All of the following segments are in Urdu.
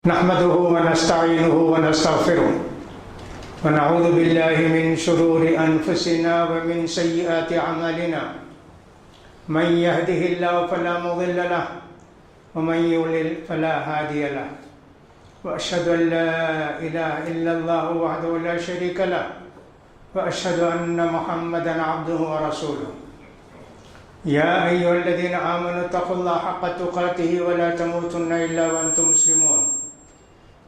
نحمده ونستعينه ونستغفره ونعوذ بالله من شرور أنفسنا ومن سيئات أعمالنا من يهده الله فلا مضل له ومن يضلل فلا هادي له وأشهد أن لا إله إلا الله وحده لا شريك له وأشهد أن محمدا عبده ورسوله يا أيها الذين آمنوا اتقوا الله حق تقاته ولا تموتن إلا وأنتم مسلمون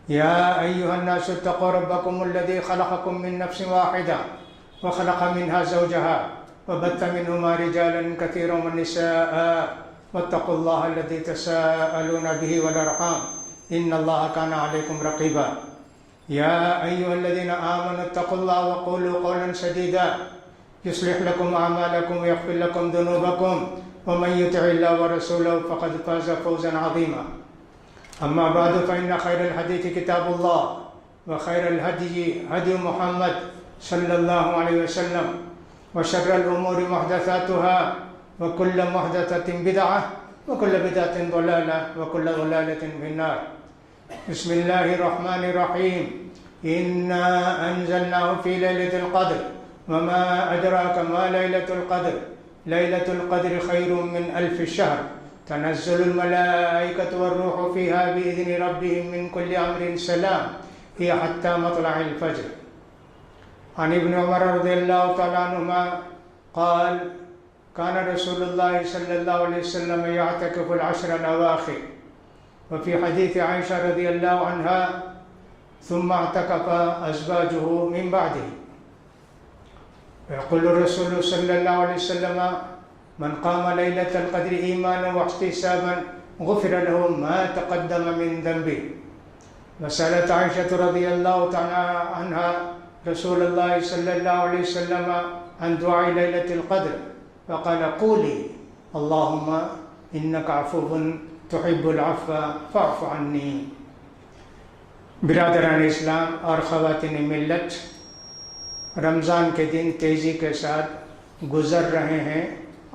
يا أيها الناس اتقوا ربكم الذي خلقكم من نفس واحدة وخلق منها زوجها وبث منهما رجالا كثيرا ونساء واتقوا الله الذي تساءلون به والأرحام إن الله كان عليكم رقيبا يا أيها الذين آمنوا اتقوا الله وقولوا قولا سديدا يصلح لكم أعمالكم ويغفر لكم ذنوبكم ومن يطع الله ورسوله فقد فاز فوزا عظيما أما بعد فإن خير الحديث كتاب الله وخير الهدي هدي محمد صلى الله عليه وسلم وشر الأمور محدثاتها وكل محدثة بدعة وكل بدعة ضلالة وكل ضلالة في النار بسم الله الرحمن الرحيم إنا أنزلناه في ليلة القدر وما أدراك ما ليلة القدر ليلة القدر خير من ألف شهر تنزل الملائكة والروح فيها بإذن ربهم من كل أمر سلام هي حتى مطلع الفجر عن ابن عمر رضي الله تعالى عنهما قال كان رسول الله صلى الله عليه وسلم يعتكف العشر الأواخر وفي حديث عائشة رضي الله عنها ثم اعتكف أزواجه من بعده ويقول الرسول صلى الله عليه وسلم من قام ليلة القدر إيمانا واحتسابا غفر له ما تقدم من ذنبه وسألت عائشة رضي الله تعالى عنها رسول الله صلى الله عليه وسلم عن دعاء ليلة القدر فقال قولي اللهم إنك عفو تحب العفو فاعف عني. برادران اسلام اور خواتین ملت، رمضان کے دن تیزی کے ساتھ گزر رہے ہیں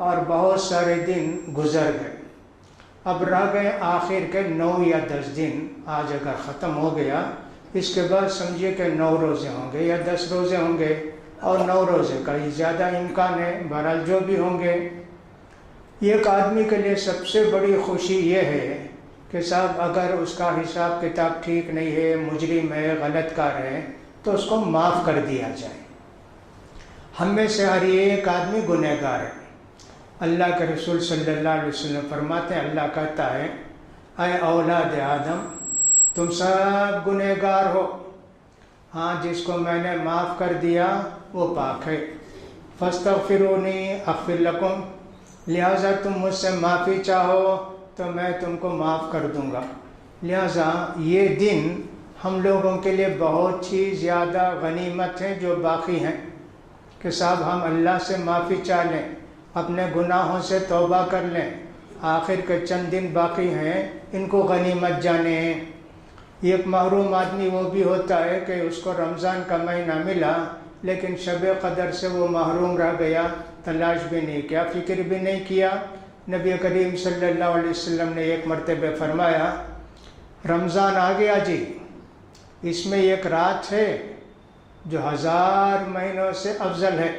اور بہت سارے دن گزر گئے. اب رہ گئے آخر کے 9 یا 10 دن. آج اگر ختم ہو گیا اس کے بعد سمجھیے کہ 9 روزے ہوں گے یا 10 روزے ہوں گے اور 9 روزے کا ہی زیادہ امکان ہے. بہرحال جو بھی ہوں گے، ایک آدمی کے لیے سب سے بڑی خوشی یہ ہے کہ صاحب اگر اس کا حساب کتاب ٹھیک نہیں ہے، مجرم ہے، غلط کار ہے، تو اس کو معاف کر دیا جائے. ہم میں سے ہر ایک آدمی گنہگار ہے. اللہ کے رسول صلی اللہ علیہ وسلم فرماتے ہیں، اللہ کہتا ہے اے اولاد آدم تم سب گنہگار ہو، ہاں جس کو میں نے معاف کر دیا وہ پاک ہے. فاستغفرونی اغفر لکم، لہٰذا تم مجھ سے معافی چاہو تو میں تم کو معاف کر دوں گا. لہٰذا یہ دن ہم لوگوں کے لیے بہت ہی زیادہ غنیمت ہے جو باقی ہیں کہ صاحب ہم اللہ سے معافی چاہ لیں، اپنے گناہوں سے توبہ کر لیں. آخر کے چند دن باقی ہیں، ان کو غنیمت جانیں. ایک محروم آدمی وہ بھی ہوتا ہے کہ اس کو رمضان کا مہینہ ملا لیکن شب قدر سے وہ محروم رہ گیا، تلاش بھی نہیں کیا، فکر بھی نہیں کیا. نبی کریم صلی اللہ علیہ وسلم نے ایک مرتبہ فرمایا رمضان آ گیا جی، اس میں ایک رات ہے جو 1000 مہینوں سے افضل ہے.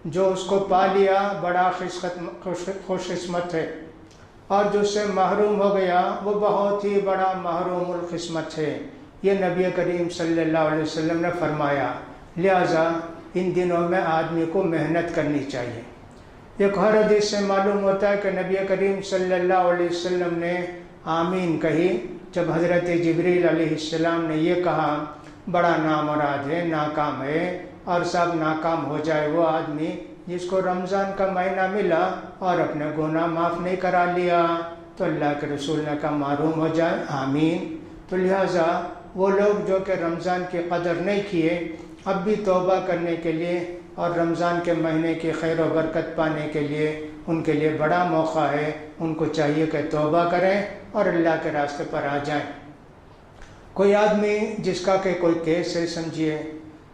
جو اس کو پا لیا بڑا خوش قسمت ہے، اور جو سے محروم ہو گیا وہ بہت ہی بڑا محروم القسمت ہے. یہ نبی کریم صلی اللہ علیہ وسلم نے فرمایا. لہٰذا ان دنوں میں آدمی کو محنت کرنی چاہیے. ایک اور حدیث سے معلوم ہوتا ہے کہ نبی کریم صلی اللہ علیہ وسلم نے آمین کہی جب حضرت جبریل علیہ السلام نے یہ کہا بڑا نامراد ہے، ناکام ہے، اور سب ناکام ہو جائے وہ آدمی جس کو رمضان کا مہینہ ملا اور اپنے گناہ معاف نہیں کرا لیا. تو اللہ کے رسول نے کہا معروم ہو جائے آمین. تو لہٰذا وہ لوگ جو کہ رمضان کی قدر نہیں کیے اب بھی توبہ کرنے کے لیے اور رمضان کے مہینے کی خیر و برکت پانے کے لیے ان کے لیے بڑا موقع ہے. ان کو چاہیے کہ توبہ کریں اور اللہ کے راستے پر آ جائیں. کوئی آدمی جس کا کہ کوئی کیس ہے، سمجھیے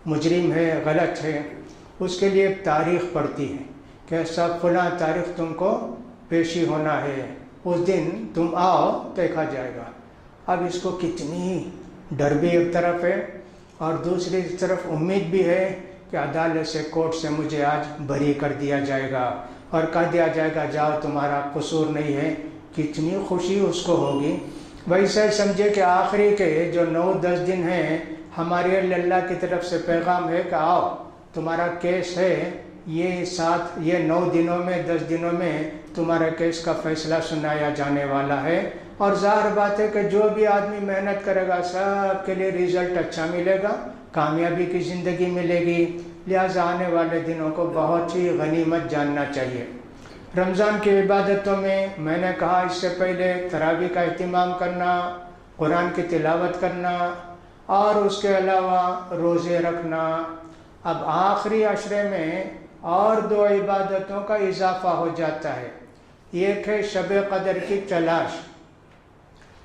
مجرم ہے، غلط ہے، اس کے لیے تاریخ پڑتی ہے کہ سب فلاں تاریخ تم کو پیشی ہونا ہے، اس دن تم آؤ دیکھا جائے گا. اب اس کو کتنی ڈر بھی ایک طرف ہے اور دوسری طرف امید بھی ہے کہ عدالت سے کورٹ سے مجھے آج بری کر دیا جائے گا اور کہہ دیا جائے گا جاؤ تمہارا قصور نہیں ہے. کتنی خوشی اس کو ہوگی. ویسے سمجھے کہ آخری کے جو 9-10 دن ہیں ہمارے لیے اللہ کی طرف سے پیغام ہے کہ آؤ تمہارا کیس ہے، یہ 9 دنوں میں 10 دنوں میں تمہارا کیس کا فیصلہ سنایا جانے والا ہے. اور ظاہر بات ہے کہ جو بھی آدمی محنت کرے گا سب کے لیے رزلٹ اچھا ملے گا، کامیابی کی زندگی ملے گی. لہٰذا آنے والے دنوں کو بہت ہی غنیمت جاننا چاہیے. رمضان کی عبادتوں میں نے کہا اس سے پہلے تراویح کا اہتمام کرنا، قرآن کی تلاوت کرنا اور اس کے علاوہ روزے رکھنا. اب آخری عشرے میں اور 2 عبادتوں کا اضافہ ہو جاتا ہے. ایک ہے شب قدر کی تلاش.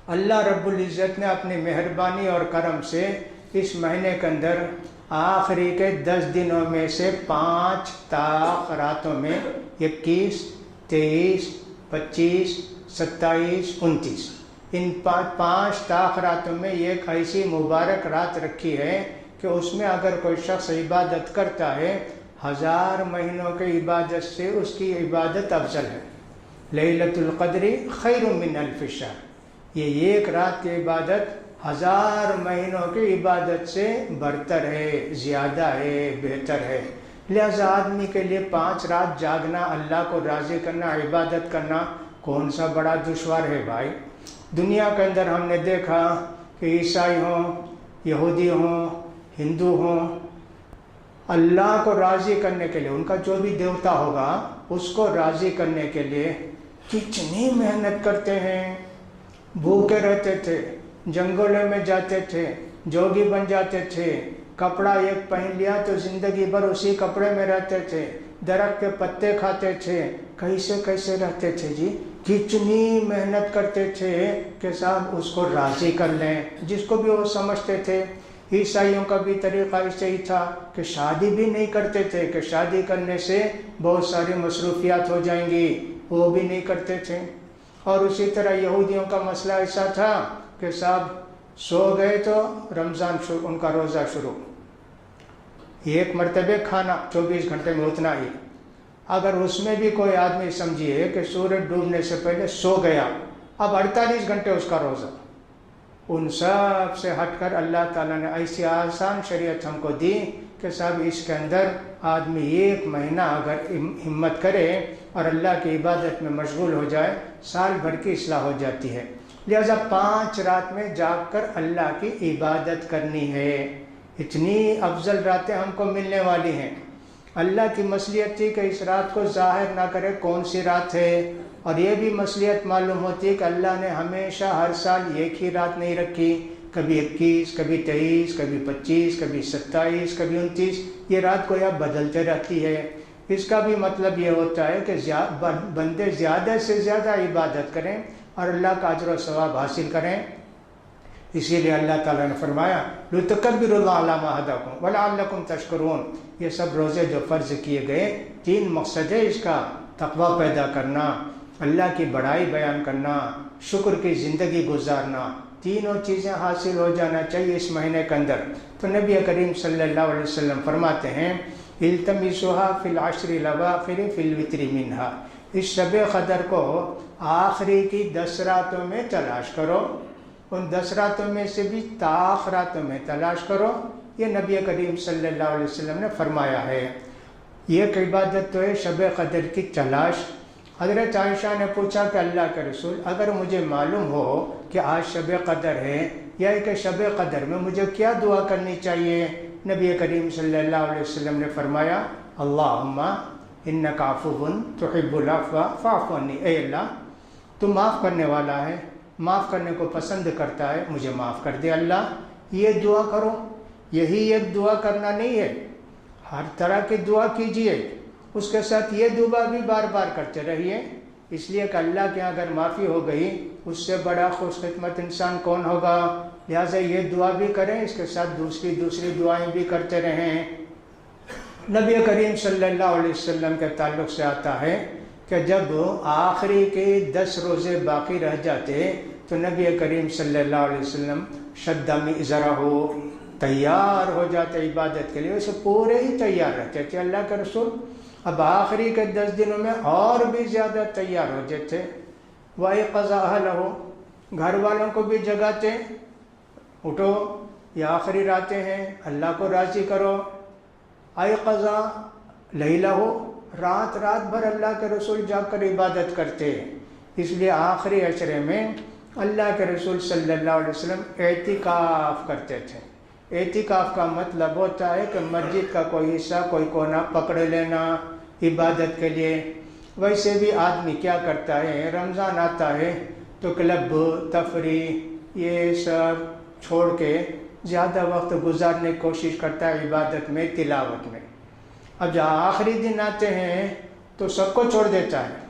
اللہ رب العزت نے اپنی مہربانی اور کرم سے اس مہینے کے اندر آخری کے 10 دنوں میں سے 5 طاق راتوں میں 21، 23، 25، 27، 29 ان 5 طاق راتوں میں ایک ایسی مبارک رات رکھی ہے کہ اس میں اگر کوئی شخص عبادت کرتا ہے 1000 مہینوں کی عبادت سے اس کی عبادت افضل ہے. لیلۃ القدر خیر من الف شہر. یہ ایک رات کی عبادت 1000 مہینوں کی عبادت سے برتر ہے، زیادہ ہے، بہتر ہے. لہذا آدمی کے لیے 5 رات جاگنا، اللہ کو راضی کرنا، عبادت کرنا کون سا بڑا دشوار ہے بھائی. دنیا کے اندر ہم نے دیکھا کہ عیسائی ہوں، یہودی ہوں، ہندو ہوں، اللہ کو راضی کرنے کے لیے ان کا جو بھی دیوتا ہوگا اس کو راضی کرنے کے لیے کتنی محنت کرتے ہیں. بھوکے رہتے تھے، جنگلوں میں جاتے تھے، جوگی بن جاتے تھے، کپڑا ایک پہن لیا تو زندگی بھر اسی کپڑے میں رہتے تھے، درخت کے پتے کھاتے تھے. کیسے رہتے تھے جی؟ کتنی محنت کرتے تھے کہ صاحب اس کو راضی کر لیں، جس کو بھی وہ سمجھتے تھے. عیسائیوں کا بھی طریقہ ایسے ہی تھا کہ شادی بھی نہیں کرتے تھے کہ شادی کرنے سے بہت ساری مصروفیات ہو جائیں گی، وہ بھی نہیں کرتے تھے. اور اسی طرح یہودیوں کا مسئلہ ایسا تھا کہ صاحب سو گئے تو رمضان ان کا روزہ شروع، ایک مرتبہ کھانا 24 گھنٹے میں اتنا ہی. اگر اس میں بھی کوئی آدمی سمجھیے کہ سورج ڈوبنے سے پہلے سو گیا، اب 48 گھنٹے اس کا روزہ. ان سب سے ہٹ کر اللہ تعالیٰ نے ایسی آسان شریعت ہم کو دی کہ صاحب اس کے اندر آدمی 1 مہینہ اگر ہمت کرے اور اللہ کی عبادت میں مشغول ہو جائے، سال بھر کی اصلاح ہو جاتی ہے. لہذا 5 رات میں جاگ کر اللہ کی عبادت کرنی ہے. اتنی افضل راتیں ہم کو ملنے والی ہیں. اللہ کی مصلحت تھی کہ اس رات کو ظاہر نہ کرے کون سی رات ہے، اور یہ بھی مصلحت معلوم ہوتی ہے کہ اللہ نے ہمیشہ ہر سال ایک ہی رات نہیں رکھی، کبھی 21، کبھی 23، کبھی 25، کبھی 27، کبھی 29. یہ رات کو یا بدلتے رہتی ہے. اس کا بھی مطلب یہ ہوتا ہے کہ بندے زیادہ سے زیادہ عبادت کریں اور اللہ کا اجر و ثواب حاصل کریں. اسی لیے اللہ تعالیٰ نے فرمایا لِتُكَبِّرُوا اللَّهَ عَلَىٰ مَا هَدَاكُمْ وَلَعَلَّكُمْ تَشْكُرُونَ. یہ سب روزے جو فرض کیے گئے 3 مقصد ہے اس کا: تقوی پیدا کرنا، اللہ کی بڑائی بیان کرنا، شکر کی زندگی گزارنا. تینوں چیزیں حاصل ہو جانا چاہیے اس مہینے کے اندر. تو نبی کریم صلی اللہ علیہ وسلم فرماتے ہیں التمسوها فی العشر الاواخر فی الوتر منها. اس شب قدر کو آخری کی 10 راتوں میں تلاش کرو، ان 10 راتوں میں سے بھی طاق راتوں میں تلاش کرو. یہ نبی کریم صلی اللہ علیہ وسلم نے فرمایا ہے. یہ ایک عبادت تو ہے شب قدر کی تلاش. حضرت عائشہ نے پوچھا کہ اللہ کے رسول اگر مجھے معلوم ہو کہ آج شب قدر ہے یا کہ شب قدر میں مجھے کیا دعا کرنی چاہیے؟ نبی کریم صلی اللہ علیہ وسلم نے فرمایا اللہم انک عفو تحب العفو فاعف عنی. اے اللہ تو معاف کرنے والا ہے، معاف کرنے کو پسند کرتا ہے، مجھے معاف کر دے اللہ. یہ دعا کرو. یہی ایک دعا کرنا نہیں ہے، ہر طرح کی دعا کیجئے، اس کے ساتھ یہ دعا بھی بار بار کرتے رہیے. اس لیے کہ اللہ کے اگر معافی ہو گئی اس سے بڑا خوش خدمت انسان کون ہوگا. لہٰذا یہ دعا بھی کریں، اس کے ساتھ دوسری دعائیں بھی کرتے رہیں. نبی کریم صلی اللہ علیہ وسلم کے تعلق سے آتا ہے کہ جب آخری کے 10 روزے باقی رہ جاتے تو نبی کریم صلی اللہ علیہ وسلم شد مئزرہ تیار ہو جاتے عبادت کے لیے، اسے پورے ہی تیار رہتے تھے اللہ کے رسول۔ اب آخری کے 10 دنوں میں اور بھی زیادہ تیار ہو جاتے۔ وَأَيْقَظَ أَهْلَهُ، گھر والوں کو بھی جگاتے، اٹھو یہ آخری راتیں ہیں، اللہ کو راضی کرو۔ أَيْقَظَ لَيْلَهُ، رات بھر اللہ کے رسول جا کر عبادت کرتے۔ اس لیے آخری عشرے میں اللہ کے رسول صلی اللہ علیہ وسلم اعتکاف کرتے تھے۔ اعتکاف کا مطلب ہوتا ہے کہ مسجد کا کوئی حصہ کوئی کونا پکڑ لینا عبادت کے لیے۔ ویسے بھی آدمی کیا کرتا ہے، رمضان آتا ہے تو کلب تفریح یہ سب چھوڑ کے زیادہ وقت گزارنے کی کوشش کرتا ہے عبادت میں، تلاوت میں۔ اب جہاں آخری دن آتے ہیں تو سب کو چھوڑ دیتا ہے،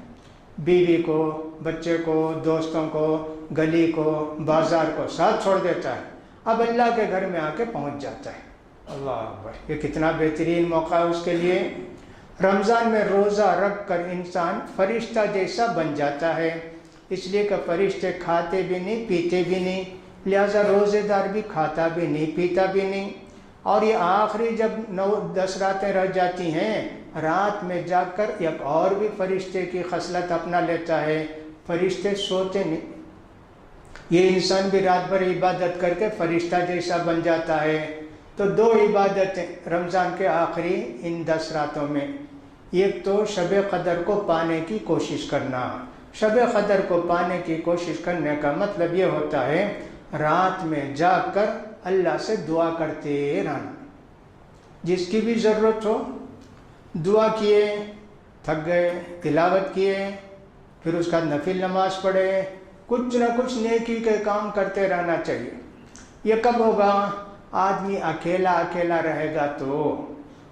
بیوی کو، بچے کو، دوستوں کو، گلی کو، بازار کو، ساتھ چھوڑ دیتا ہے۔ اب اللہ کے گھر میں آ کے پہنچ جاتا ہے۔ اللہ اکبر، یہ کتنا بہترین موقع ہے اس کے لیے۔ رمضان میں روزہ رکھ کر انسان فرشتہ جیسا بن جاتا ہے، اس لیے کہ فرشتے کھاتے بھی نہیں پیتے بھی نہیں، لہذا روزے دار بھی کھاتا بھی نہیں پیتا بھی نہیں۔ اور یہ آخری جب 9-10 راتیں رہ جاتی ہیں، رات میں جا کر ایک اور بھی فرشتے کی خصلت اپنا لیتا ہے، فرشتے سوتے نہیں، یہ انسان بھی رات بھر عبادت کر کے فرشتہ جیسا بن جاتا ہے۔ تو 2 عبادتیں رمضان کے آخری ان 10 راتوں میں، ایک تو شب قدر کو پانے کی کوشش کرنا۔ شب قدر کو پانے کی کوشش کرنے کا مطلب یہ ہوتا ہے رات میں جاگ کر اللہ سے دعا کرتے رہنا، جس کی بھی ضرورت ہو دعا کیے، تھک گئے تلاوت کیے، پھر اس کا نفل نماز پڑھے، کچھ نہ کچھ نیکی کے کام کرتے رہنا چاہیے۔ یہ کب ہوگا؟ آدمی اکیلا رہے گا تو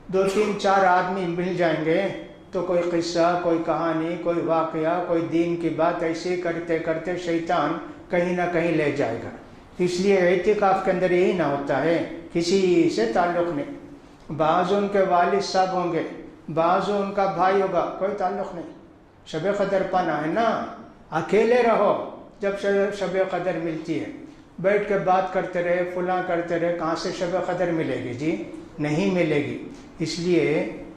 2-3-4 آدمی مل جائیں گے تو کوئی قصہ، کوئی کہانی، کوئی واقعہ، کوئی دین کی بات ایسے کرتے کرتے شیطان کہیں نہ کہیں لے جائے گا۔ اس لیے اعتکاف کے اندر یہی نہ ہوتا ہے، کسی سے تعلق نہیں، بعض ان کے والد صاحب ہوں گے، بعض ان کا بھائی ہوگا، کوئی تعلق نہیں، شب قدر پانا ہے نا، اکیلے رہو۔ جب شب قدر ملتی ہے بیٹھ کے بات کرتے رہے، فلاں کرتے رہے، کہاں سے شب قدر ملے گی جی؟ نہیں ملے گی۔ اس لیے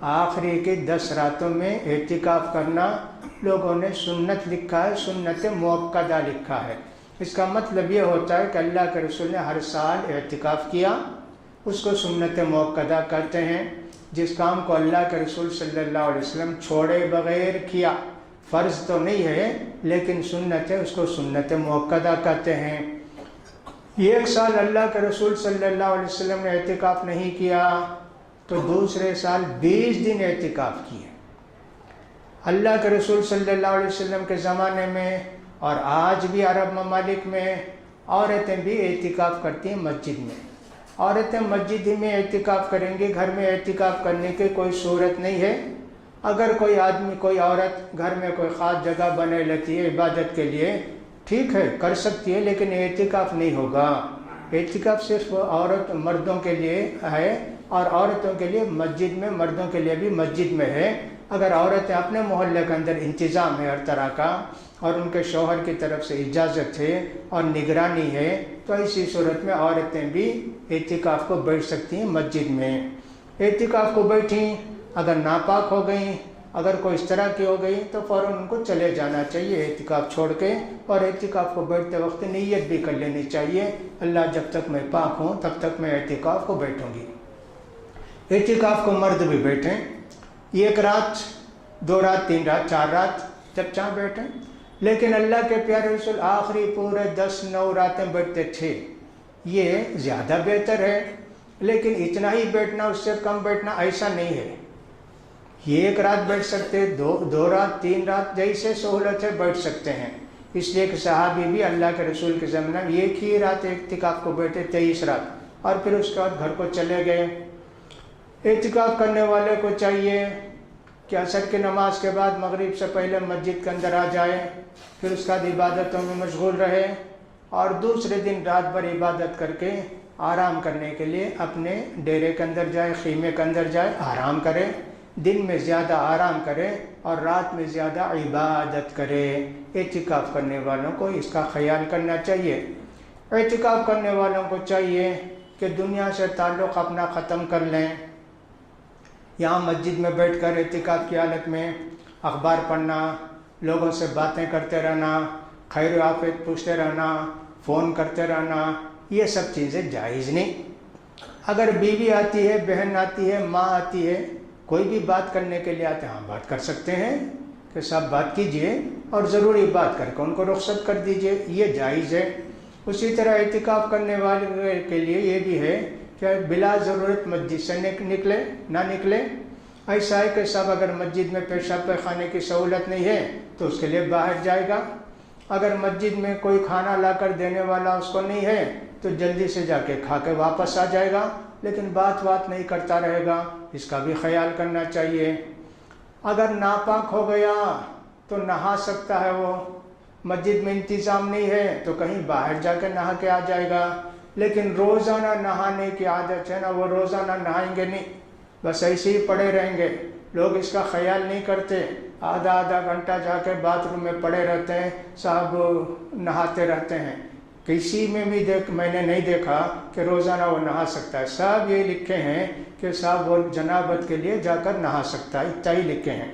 آخری کے 10 راتوں میں اعتکاف کرنا لوگوں نے سنت لکھا ہے، سنت موقدہ لکھا ہے۔ اس کا مطلب یہ ہوتا ہے کہ اللہ کے رسول نے ہر سال اعتکاف کیا، اس کو سنت موقدہ کہتے ہیں۔ جس کام کو اللہ کے رسول صلی اللہ علیہ وسلم چھوڑے بغیر کیا، فرض تو نہیں ہے لیکن سنت ہے، اس کو سنت موقدہ کہتے ہیں۔ 1 سال اللہ کے رسول صلی اللہ علیہ وسلم نے اعتکاف نہیں کیا تو دوسرے سال 20 دن اعتکاف کیے۔ اللہ کے رسول صلی اللہ علیہ وسلم کے زمانے میں اور آج بھی عرب ممالک میں عورتیں بھی اعتکاف کرتی ہیں مسجد میں۔ عورتیں مسجد ہی میں اعتکاف کریں گی، گھر میں اعتکاف کرنے کی کوئی صورت نہیں ہے۔ اگر کوئی آدمی، کوئی عورت گھر میں کوئی خاص جگہ بنے لیتی ہے عبادت کے لیے، ٹھیک ہے کر سکتی ہے، لیکن اعتکاف نہیں ہوگا۔ اعتکاف صرف مردوں کے لیے ہے، اور عورتوں کے لیے مسجد میں، مردوں کے لیے بھی مسجد میں ہے۔ اگر عورتیں اپنے محلے کے اندر انتظام ہے ہر طرح کا، اور ان کے شوہر کی طرف سے اجازت ہے اور نگرانی ہے، تو ایسی صورت میں عورتیں بھی اعتکاف کو بیٹھ سکتی ہیں مسجد میں۔ اعتکاف کو بیٹھیں، اگر ناپاک ہو گئیں، اگر کوئی اس طرح کی ہو گئی تو فوراً ان کو چلے جانا چاہیے اعتکاف چھوڑ کے، اور اعتکاف کو بیٹھتے وقت نیت بھی کر لینی چاہیے، اللہ جب تک میں پاک ہوں تب تک میں اعتکاف کو بیٹھوں گی۔ اعتکاف کو مرد بھی بیٹھیں، 1 رات 2 رات 3 رات 4 رات جب چاہ بیٹھیں، لیکن اللہ کے پیارے رسول آخری پورے 10-9 راتیں بیٹھتے تھے۔ یہ زیادہ بہتر ہے، لیکن اتنا ہی بیٹھنا، اس سے کم بیٹھنا ایسا نہیں ہے۔ یہ 1 رات بیٹھ سکتے، 2 رات 3 رات جیسے سہولت ہے بیٹھ سکتے ہیں۔ اس لیے کہ صحابی بھی اللہ کے رسول کے زمانے میں 1 ہی رات اعتکاف کو بیٹھے، 23 رات، اور پھر اس کے بعد گھر کو چلے گئے۔ اعتکاف کرنے والے کو چاہیے کہ عصر کی نماز کے بعد مغرب سے پہلے مسجد کے اندر آ جائے، پھر اس کا عبادتوں میں مشغول رہے، اور دوسرے دن رات بھر عبادت کر کے آرام کرنے کے لیے اپنے ڈیرے کے اندر جائے، خیمے کے اندر جائے، آرام کرے۔ دن میں زیادہ آرام کرے اور رات میں زیادہ عبادت کرے۔ اعتکاف کرنے والوں کو اس کا خیال کرنا چاہیے۔ اعتکاف کرنے والوں کو چاہیے کہ دنیا سے تعلق اپنا ختم کر لیں۔ یہاں مسجد میں بیٹھ کر اعتکاف کی حالت میں اخبار پڑھنا، لوگوں سے باتیں کرتے رہنا، خیر و عافیت پوچھتے رہنا، فون کرتے رہنا، یہ سب چیزیں جائز نہیں۔ اگر بیوی آتی ہے، بہن آتی ہے، ماں آتی ہے، کوئی بھی بات کرنے کے لیے آتے ہیں، ہاں بات کر سکتے ہیں کہ صاحب بات کیجئے اور ضروری بات کر کے ان کو رخصت کر دیجئے، یہ جائز ہے۔ اسی طرح اعتکاف کرنے والے کے لیے یہ بھی ہے کہ بلا ضرورت مسجد سے نہ نکلے۔ ایسا ہے کہ صاحب اگر مسجد میں پیشاب پیخانے کی سہولت نہیں ہے تو اس کے لیے باہر جائے گا، اگر مسجد میں کوئی کھانا لا کر دینے والا اس کو نہیں ہے تو جلدی سے جا کے کھا کے واپس آ جائے گا، لیکن بات نہیں کرتا رہے گا، اس کا بھی خیال کرنا چاہیے۔ اگر ناپاک ہو گیا تو نہا سکتا ہے، وہ مسجد میں انتظام نہیں ہے تو کہیں باہر جا کے نہا کے آ جائے گا، لیکن روزانہ نہانے کی عادت ہے نا، وہ روزانہ نہائیں گے نہیں، بس ایسے ہی پڑے رہیں گے۔ لوگ اس کا خیال نہیں کرتے، آدھا گھنٹہ جا کے باتھ روم میں پڑے رہتے ہیں، صاحب نہاتے رہتے ہیں۔ کسی میں بھی میں نے نہیں دیکھا کہ روزانہ وہ نہا سکتا ہے۔ سب یہ لکھے ہیں کہ صاحب وہ جنابت کے لیے جا کر نہا سکتا ہے، اتنا ہی لکھے ہیں۔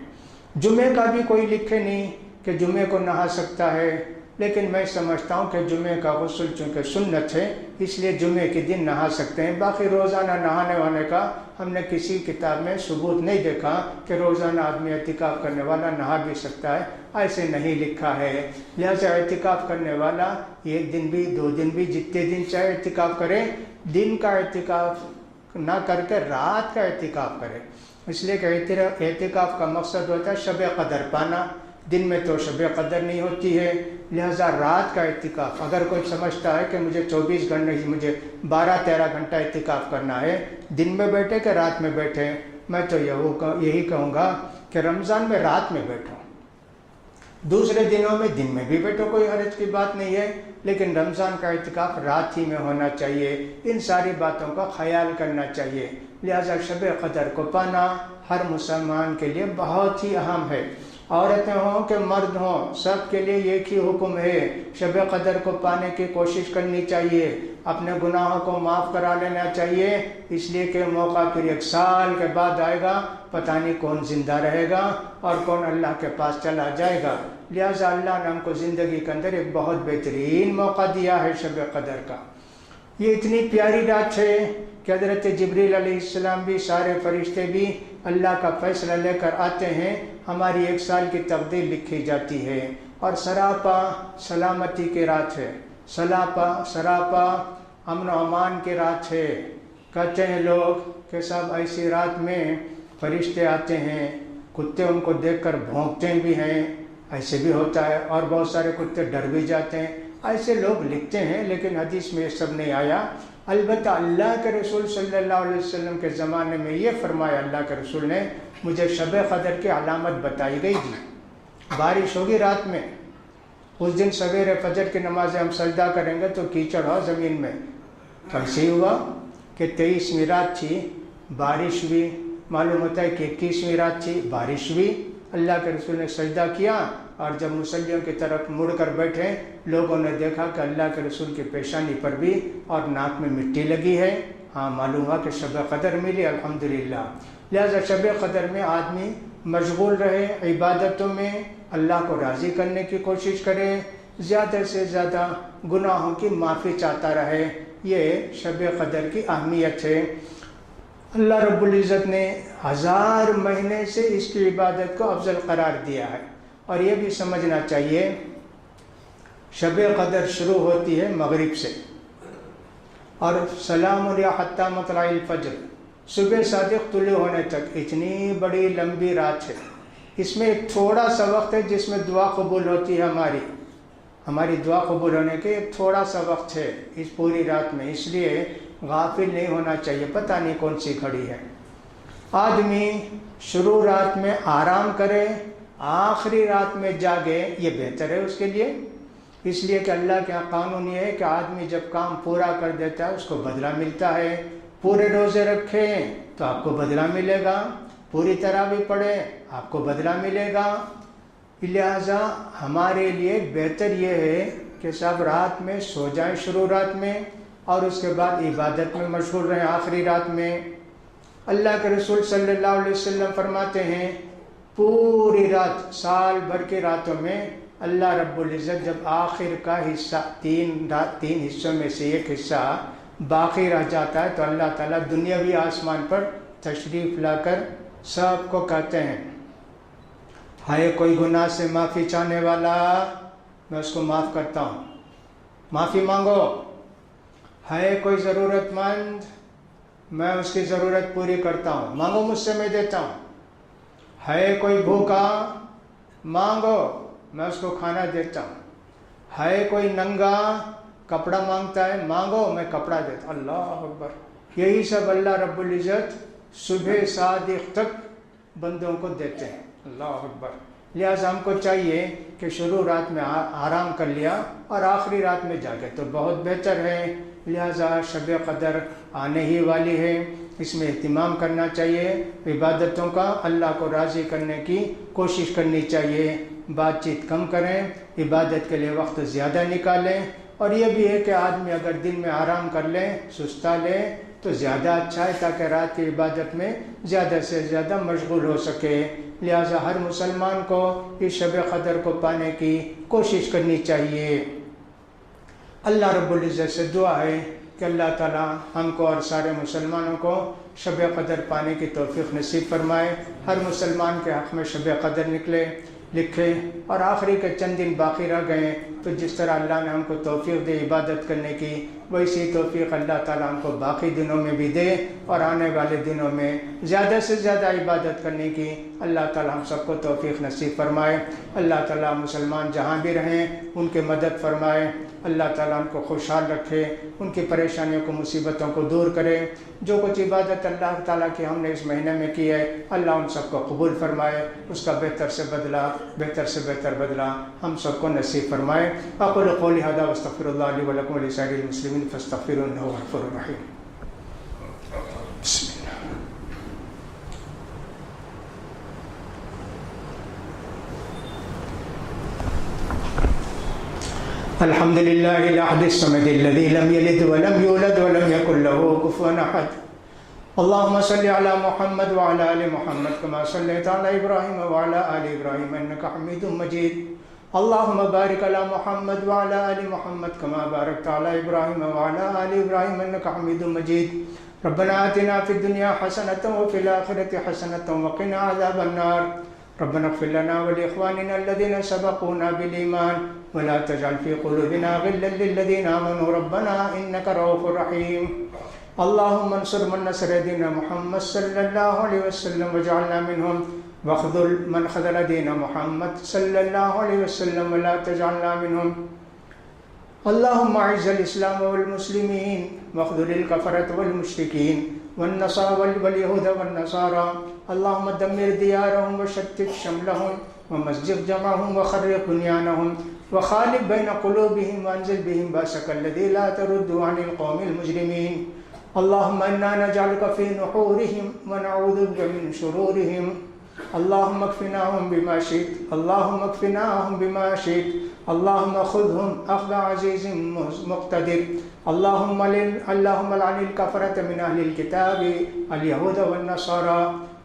جمعے کا بھی کوئی لکھے نہیں کہ جمعے کو نہا سکتا ہے، لیکن میں سمجھتا ہوں کہ جمعے کا غسل چونکہ سنت ہے اس لیے جمعے کے دن نہا سکتے ہیں۔ باقی روزانہ نہانے وانے کا ہم نے کسی کتاب میں ثبوت نہیں دیکھا کہ روزانہ آدمی اعتکاف کرنے والا نہا بھی سکتا ہے، ایسے نہیں لکھا ہے۔ لہذا اعتکاف کرنے والا ایک دن بھی 2 دن بھی جتنے دن چاہے اعتکاف کرے، دن کا اعتکاف نہ کر کے رات کا اعتکاف کرے، اس لیے کہ اعتکاف کا مقصد ہوتا ہے شب قدر پانا۔ دن میں تو شب قدر نہیں ہوتی ہے، لہذا رات کا اعتکاف۔ اگر کوئی سمجھتا ہے کہ مجھے 24 گھنٹے مجھے 12-13 گھنٹہ اعتکاف کرنا ہے، دن میں بیٹھے کہ رات میں بیٹھے، میں تو یہی کہوں گا کہ رمضان میں رات میں بیٹھو، دوسرے دنوں میں دن میں بھی بیٹھو، کوئی حرج کی بات نہیں ہے، لیکن رمضان کا اعتکاف رات ہی میں ہونا چاہیے۔ ان ساری باتوں کا خیال کرنا چاہیے۔ لہذا شب قدر کو پانا ہر مسلمان کے لیے بہت ہی اہم ہے۔ عورتیں ہوں کہ مرد ہوں، سب کے لیے ایک ہی حکم ہے، شب قدر کو پانے کی کوشش کرنی چاہیے، اپنے گناہوں کو معاف کرا لینا چاہیے، اس لیے کہ موقع پھر 1 سال کے بعد آئے گا، پتہ نہیں کون زندہ رہے گا اور کون اللہ کے پاس چلا جائے گا۔ لہذا اللہ نے ہم کو زندگی کے اندر ایک بہت بہترین موقع دیا ہے شب قدر کا۔ یہ اتنی پیاری رات ہے کہ حضرت جبریل علیہ السلام بھی، سارے فرشتے بھی اللہ کا فیصلہ لے کر آتے ہیں، ہماری 1 سال کی تقدیر لکھی جاتی ہے، اور سراپا سلامتی کی رات ہے، سراپا امن و امان کی رات ہے۔ کہتے ہیں لوگ کہ صاحب ایسی رات میں فرشتے آتے ہیں، کتے ان کو دیکھ کر بھونکتے بھی ہیں، ایسے بھی ہوتا ہے، اور بہت سارے کتے ڈر بھی جاتے ہیں، ایسے لوگ لکھتے ہیں، لیکن حدیث میں یہ سب نہیں آیا۔ البتہ اللہ کے رسول صلی اللہ علیہ وسلم کے زمانے میں یہ فرمایا اللہ کے رسول نے، مجھے شب قدر کی علامت بتائی گئی تھی، بارش ہوگی رات میں، اس دن سویرے فجر کی نمازیں ہم سجدہ کریں گے تو کیچڑ ہو زمین میں۔ ایسے ہی ہوا کہ 23ویں رات تھی، بارش بھی، معلوم ہوتا ہے کہ 21ویں رات تھی، بارش بھی۔ اللہ کے رسول نے سجدہ کیا اور جب مصلیوں کی طرف مڑ کر بیٹھے، لوگوں نے دیکھا کہ اللہ کے رسول کی پیشانی پر بھی اور ناک میں مٹی لگی ہے۔ ہاں معلوم ہوا کہ شب قدر ملی، الحمدللہ۔ لہذا شب قدر میں آدمی مشغول رہے عبادتوں میں، اللہ کو راضی کرنے کی کوشش کرے، زیادہ سے زیادہ گناہوں کی معافی چاہتا رہے، یہ شب قدر کی اہمیت ہے۔ اللہ رب العزت نے 1000 مہینے سے اس کی عبادت کو افضل قرار دیا ہے، اور یہ بھی سمجھنا چاہیے شب قدر شروع ہوتی ہے مغرب سے، اور سلام حتی مطلع الفجر، صبح صادق طلوع ہونے تک، اتنی بڑی لمبی رات ہے۔ اس میں ایک تھوڑا سا وقت ہے جس میں دعا قبول ہوتی ہے، ہماری دعا قبول ہونے کے ایک تھوڑا سا وقت ہے اس پوری رات میں، اس لیے غافل نہیں ہونا چاہیے، پتہ نہیں کون سی گھڑی ہے۔ آدمی شروع رات میں آرام کرے، آخری رات میں جاگے، یہ بہتر ہے اس کے لیے، اس لیے کہ اللہ کے قانون یہ ہے کہ آدمی جب کام پورا کر دیتا ہے اس کو بدلہ ملتا ہے۔ پورے روزے رکھیں تو آپ کو بدلہ ملے گا، پوری طرح بھی پڑھیں آپ کو بدلہ ملے گا. لہٰذا ہمارے لیے بہتر یہ ہے کہ سب رات میں سو جائیں شروع رات میں، اور اس کے بعد عبادت میں مشغول رہیں آخری رات میں. اللہ کے رسول صلی اللہ علیہ وسلم فرماتے ہیں پوری رات سال بھر کی راتوں میں اللہ رب العزت جب آخر کا حصہ تین حصوں میں سے ایک حصہ باقی رہ جاتا ہے تو اللہ تعالیٰ دنیاوی آسمان پر تشریف لا کر سب کو کہتے ہیں ہے کوئی گناہ سے معافی چاہنے والا، میں اس کو معاف کرتا ہوں، معافی مانگو. ہے کوئی ضرورت مند، میں اس کی ضرورت پوری کرتا ہوں، مانگو مجھ سے میں دیتا ہوں. ہے کوئی بھوکا، مانگو میں اس کو کھانا دیتا ہوں. ہے کوئی ننگا کپڑا مانگتا ہے، مانگو میں کپڑا دیتا ہوں. اللہ اکبر. یہی سب اللہ رب العزت صبح صادق تک بندوں کو دیتے ہیں. اللہ اکبر. لہٰذا ہم کو چاہیے کہ شروع رات میں آرام کر لیا اور آخری رات میں جاگے تو بہت بہتر ہے. لہٰذا شب قدر آنے ہی والی ہے، اس میں اہتمام کرنا چاہیے، عبادتوں کا اللہ کو راضی کرنے کی کوشش کرنی چاہیے. بات چیت کم کریں، عبادت کے لیے وقت زیادہ نکالیں. اور یہ بھی ہے کہ آدمی اگر دن میں آرام کر لے، سستا لے تو زیادہ اچھا ہے تاکہ رات کی عبادت میں زیادہ سے زیادہ مشغول ہو سکے. لہٰذا ہر مسلمان کو اس شب قدر کو پانے کی کوشش کرنی چاہیے. اللہ رب العزت سے دعا ہے کہ اللہ تعالی ہم کو اور سارے مسلمانوں کو شب قدر پانے کی توفیق نصیب فرمائے. ہر مسلمان کے حق میں شب قدر لکھے اور آخری کے چند دن باقی رہ گئے تو جس طرح اللہ نے ہم کو توفیق دے عبادت کرنے کی، ویسی توفیق اللہ تعالیٰ ہم کو باقی دنوں میں بھی دے اور آنے والے دنوں میں زیادہ سے زیادہ عبادت کرنے کی اللہ تعالیٰ ہم سب کو توفیق نصیب فرمائے. اللہ تعالیٰ مسلمان جہاں بھی رہیں ان کے مدد فرمائے. اللہ تعالیٰ ان کو خوشحال رکھے، ان کی پریشانیوں کو مصیبتوں کو دور کرے. جو کچھ عبادت اللہ تعالیٰ کی ہم نے اس مہینے میں کی ہے اللہ ان سب کو قبول فرمائے، اس کا بہتر سے بہتر بدلہ ہم سب کو نصیب فرمائے. اقول قولی ھذا واستغفر اللہ لی ولکم ولسائر المسلمین فاستغفروہ انہ هو الغفور الرحیم. بسم اللہ. الحمد للہ الاحد الصمد الذی لم یلد ولم یولد ولم یکن له کفوا احد. اللهم صل على محمد وعلى آل محمد كما صليت على إبراهيم وعلى آل إبراهيم إنك حميد مجيد. اللهم بارك على محمد وعلى آل محمد كما باركت على إبراهيم وعلى آل إبراهيم إنك حميد مجيد. ربنا آتنا في الدنيا حسنة وفي الآخرة حسنة وقنا عذاب النار. ربنا اغفر لنا ولإخواننا الذين سبقونا بالإيمان ولا تجعل في قلوبنا غلا للذين آمنوا ربنا إنك رؤوف رحيم. اللهم انصر من نصر دين محمد صلى الله عليه وسلم واجعلنا منهم، واخذل من خذل دين محمد صلى الله عليه وسلم ولا تجعلنا منهم. اللهم اعز الإسلام والمسلمين واخذل الكفرة والمشركين والنصارى واليهود والنصارى. اللهم دمر ديارهم وشتت شملهم ومزق جمعهم وخرق بنيانهم وخالف بين قلوبهم وانزل بهم باسك الذي لا ترد عن القوم المجرمين. اللهم إنا نجعلك في نحورهم ونعوذ بك من شرورهم. اللهم اكفناهم بما شئت، اللهم اكفناهم بما شئت. اللهم خذهم أخذ عزيز مقتدر. اللهم لعن الكفرة من أهل الكتاب اليهود والنصارى.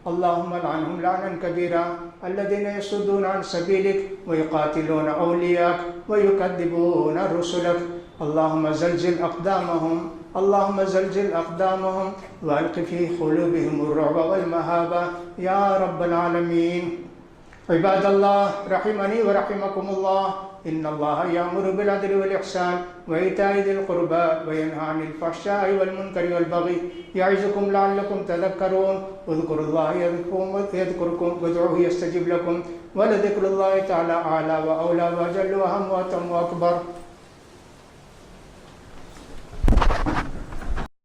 اللهم لعنهم لعنا كبيرا الذين يصدون عن سبيلك ويقاتلون أولياءك ويكذبون رسلك. اللهم زلزل أقدامهم، اللهم زلزل أقدامهم وألق في قلوبهم الرعب والمهابة يا رب العالمين. عباد الله رحمني ورحمكم الله، إن الله يأمر بالعدل والإحسان وإيتاء ذي القربى وينهى عن الفحشاء والمنكر والبغي يعظكم لعلكم تذكرون. اذكروا الله يذكركم وادعوه يستجب لكم ولذكر الله تعالى أعلى وأولى وأجل وأهم وأتم وأكبر.